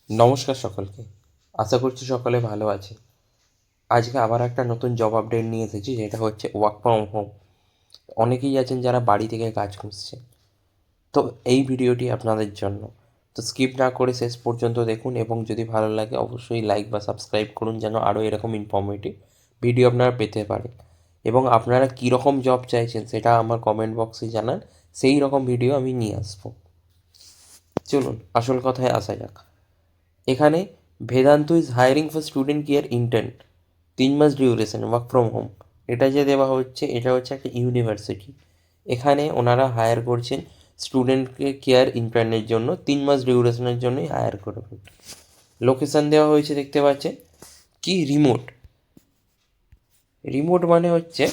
নমস্কার সকলকে। আশা করছি সকলে ভালো আছে। আজকে আবার একটা নতুন জব আপডেট নিয়ে এসেছি, যেটা হচ্ছে ওয়ার্ক ফ্রম হোম। অনেকেই আছেন যারা বাড়ি থেকে কাজ খুঁজছে। তো এই ভিডিওটি আপনাদের জন্য। তো স্কিপ না করে শেষ পর্যন্ত দেখুন, এবং যদি ভালো লাগে অবশ্যই লাইক বা সাবস্ক্রাইব করুন, যেন আরও এরকম ইনফরমেটিভ ভিডিও আপনারা পেতে পারেন। এবং আপনারা কীরকম জব চাইছেন সেটা আমার কমেন্ট বক্সে জানান, সেই রকম ভিডিও আমি নিয়ে আসবো। চলুন আসল কথায় আসা যাক। এখানে Vedanta is hiring for student care intern, 3 মাস ডিউরেশন, ওয়ার্ক ফ্রম হোম। এটা যে দেওয়া হচ্ছে, এটা হচ্ছে একটা ইউনিভার্সিটি। এখানে ওনারা হায়ার করছেন স্টুডেন্টকে কেয়ার ইন্টার্নের জন্য, 3 মাস ডিউরেশনের জন্যই হায়ার করবেন। লোকেশান দেওয়া হয়েছে, দেখতে পাচ্ছেন কি রিমোট। রিমোট মানে হচ্ছে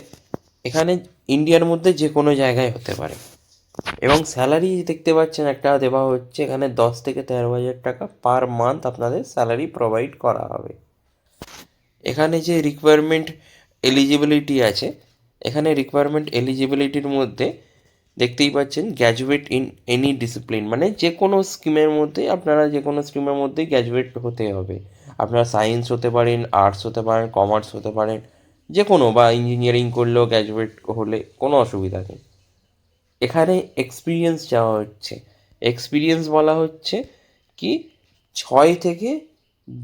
এখানে ইন্ডিয়ার মধ্যে যে কোনো জায়গায় হতে পারে। এবং স্যালারি দেখতে পাচ্ছেন একটা দেওয়া হচ্ছে, এখানে 10 থেকে 13 হাজার টাকা পার মান্থ আপনাদের স্যালারি প্রোভাইড করা হবে। এখানে যে রিকোয়ারমেন্ট এলিজিবিলিটি আছে, এখানে রিকোয়ারমেন্ট এলিজিবিলিটির মধ্যে দেখতেই পাচ্ছেন গ্র্যাজুয়েট ইন এনি ডিসিপ্লিন, মানে যে কোনো স্কিমের মধ্যে আপনারা যে কোনো স্ট্রিমের মধ্যেই গ্র্যাজুয়েট হতে হবে। আপনারা সায়েন্স হতে পারেন, আর্টস হতে পারেন, কমার্স হতে পারেন, যে কোনো, বা ইঞ্জিনিয়ারিং করলেও গ্র্যাজুয়েট হলে কোনো অসুবিধা নেই। এখানে এক্সপিরিয়েন্স চাওয়া হচ্ছে। এক্সপিরিয়েন্স বলা হচ্ছে কি 6 থেকে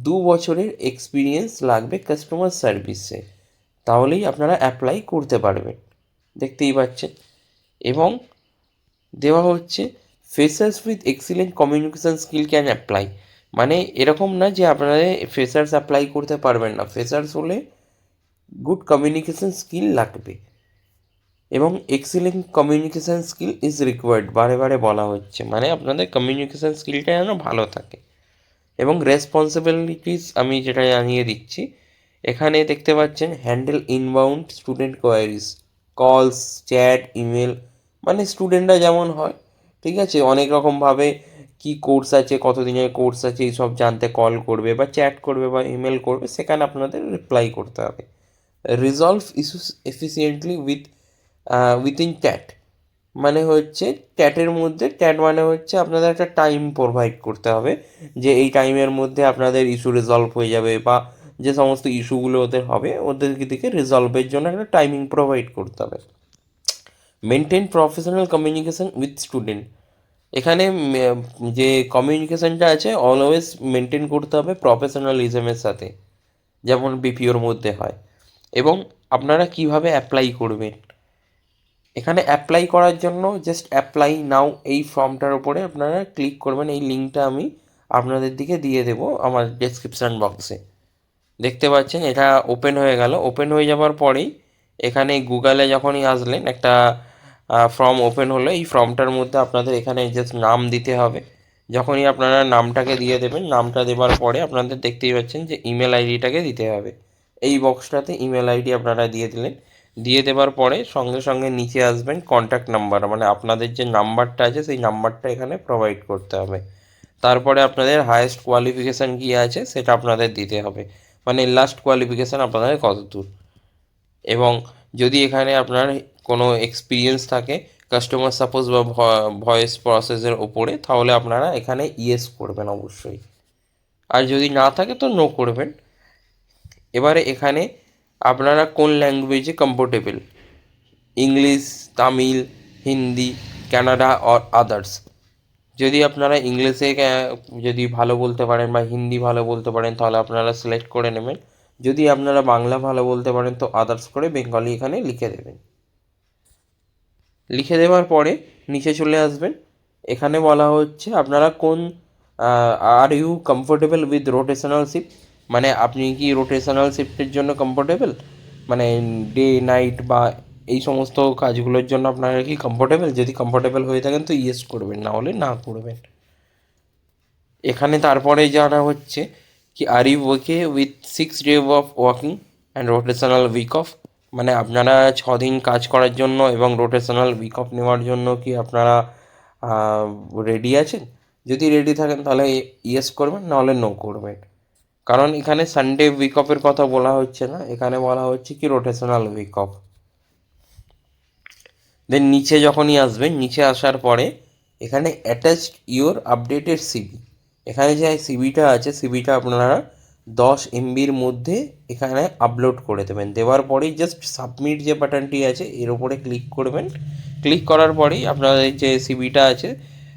2 বছরের এক্সপিরিয়েন্স লাগবে কাস্টমার সার্ভিসে, তাহলেই আপনারা অ্যাপ্লাই করতে পারবেন, দেখতেই পাচ্ছেন। এবং দেওয়া হচ্ছে freshers with excellent communication skill can apply. মানে এরকম না যে আপনারা ফ্রেশার্স অ্যাপ্লাই করতে পারবেন না, ফ্রেশার্স হলে গুড কমিউনিকেশান স্কিল লাগবে। এবং excellent communication skill is required, বারে বারে বলা হচ্ছে, মানে আপনাদের কমিউনিকেশান স্কিলটা যেন ভালো থাকে। এবং রেসপন্সিবিলিটিস আমি যেটা জানিয়ে দিচ্ছি, এখানে দেখতে পাচ্ছেন হ্যান্ডেল ইনবাউন্ড স্টুডেন্ট কোয়ারিজ, কলস, চ্যাট, ইমেল। মানে স্টুডেন্টরা যেমন হয়, ঠিক আছে, অনেক রকমভাবে কি কোর্স আছে, কতদিনের কোর্স আছে, এইসব জানতে কল করবে বা চ্যাট করবে বা ইমেল করবে, সেখানে আপনাদের রিপ্লাই করতে হবে। রিজলভ ইস্যুস এফিসিয়েন্টলি উইথিন ট্যাট, মানে হচ্ছে ট্যাটের মধ্যে, ট্যাট মানে হচ্ছে আপনাদের একটা টাইম প্রোভাইড করতে হবে, যে এই টাইমের মধ্যে আপনাদের ইস্যু রিজলভ হয়ে যাবে, বা যে সমস্ত ইস্যুগুলো ওদের হবে ওদের দিকে রিজলভের জন্য একটা টাইমিং প্রোভাইড করতে হবে। Maintain professional communication with student, এখানে যে কমিউনিকেশনটা আছে অলওয়েজ মেনটেন করতে হবে প্রফেশনালিজমের সাথে, যেমন বিপিওর মধ্যে হয়। এবং আপনারা কিভাবে অ্যাপ্লাই করবেন, এখানে অ্যাপ্লাই করার জন্য জাস্ট অ্যাপ্লাই নাও এই ফর্মটার উপরে আপনারা ক্লিক করবেন। এই লিঙ্কটা আমি আপনাদের দিকে দিয়ে দেবো আমার ডেসক্রিপশান বক্সে। দেখতে পাচ্ছেন এটা ওপেন হয়ে গেল। ওপেন হয়ে যাওয়ার পরেই এখানে গুগলে যখনই আসলেন, একটা ফর্ম ওপেন হলো। এই ফর্মটার মধ্যে আপনাদের এখানে জাস্ট নাম দিতে হবে। যখনই আপনারা নামটাকে দিয়ে দেবেন, নামটা দেওয়ার পরে আপনাদের দেখতেই পাচ্ছেন যে ইমেল আইডিটাকে দিতে হবে। এই বক্সটাতে ইমেল আইডি আপনারা দিয়ে দিলেন। দিয়ে দেওয়ার পরে সঙ্গে সঙ্গে নিচে আসবেন কন্ট্যাক্ট নাম্বার, মানে আপনাদের যে নাম্বারটা আছে সেই নাম্বারটা এখানে প্রোভাইড করতে হবে। তারপরে আপনাদের হায়েস্ট কোয়ালিফিকেশান কী আছে সেটা আপনাদের দিতে হবে, মানে লাস্ট কোয়ালিফিকেশান আপনাদের কত দূর। এবং যদি এখানে আপনার কোনো এক্সপিরিয়েন্স থাকে কাস্টমার সাপোজ বা ভয়েস প্রসেসের ওপরে, তাহলে আপনারা এখানে ইয়েস করবেন অবশ্যই, আর যদি না থাকে তো নো করবেন। এবারে এখানে আপনারা কোন ল্যাঙ্গুয়েজে comfortable, English, Tamil, Hindi, Kannada or others. যদি আপনারা ইংলিশে যদি ভালো বলতে পারেন বা হিন্দি ভালো বলতে পারেন তাহলে আপনারা সিলেক্ট করে নেবেন। যদি আপনারা বাংলা ভালো বলতে পারেন তো আদার্স করে বেঙ্গলি এখানে লিখে দেবেন। লিখে দেওয়ার পরে নিচে চলে আসবেন। এখানে বলা হচ্ছে আপনারা কোন are you comfortable with rotational shift, মানে আপনি কি রোটেশনাল শিফটের জন্য কমফোর্টেবল, মানে ডে নাইট বা এই সমস্ত কাজগুলোর জন্য আপনারা কি কমফোর্টেবল। যদি কমফোর্টেবল হয়ে থাকেন তো ইয়েস করবেন, না হলে না করবেন। এখানে তারপরে জানা হচ্ছে কি are you okay with 6 day off working and rotational week off, মানে আপনারা 6 দিন কাজ করার জন্য এবং রোটেশনাল উইক অফ নেওয়ার জন্য কি আপনারা রেডি আছেন। যদি রেডি থাকেন তাহলে ইয়েস করবেন, নাহলে নো করবেন। কারণ এখানে সানডে উইক অফের কথা বলা হচ্ছে না, এখানে বলা হচ্ছে কি রোটেশনাল উইক অফ। দেন নিচে যখনই আসবেন, নিচে আসার পরে এখানে অ্যাটাচড ইওর আপডেটেড সিভি, এখানে যে সিভিটা আছে, সিভিটা আপনারা 10 MBর মধ্যে এখানে আপলোড করে দেবেন। দেওয়ার পরেই জাস্ট সাবমিট যে বাটনটি আছে এর ওপরে ক্লিক করবেন। ক্লিক করার পরেই আপনাদের যে সিভিটা আছে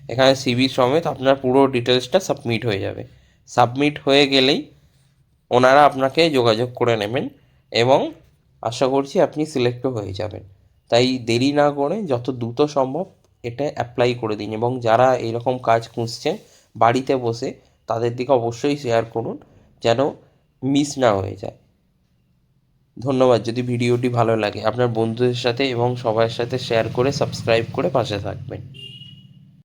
এখানে সিভি সমেত আপনার পুরো ডিটেলসটা সাবমিট হয়ে যাবে। সাবমিট হয়ে গেলেই ওনারা আপনাকে যোগাযোগ করে নেবেন এবং আশা করছি আপনি সিলেক্টও হয়ে যাবেন। তাই দেরি না করে যত দ্রুত সম্ভব এটা অ্যাপ্লাই করে দিন এবং যারা এরকম কাজ খুঁজছেন বাড়িতে বসে তাদের দিকে অবশ্যই শেয়ার করুন যেন মিস না হয়ে যায়। ধন্যবাদ। যদি ভিডিওটি ভালো লাগে আপনার বন্ধুদের সাথে এবং সবার সাথে শেয়ার করে সাবস্ক্রাইব করে পাশে থাকবেন।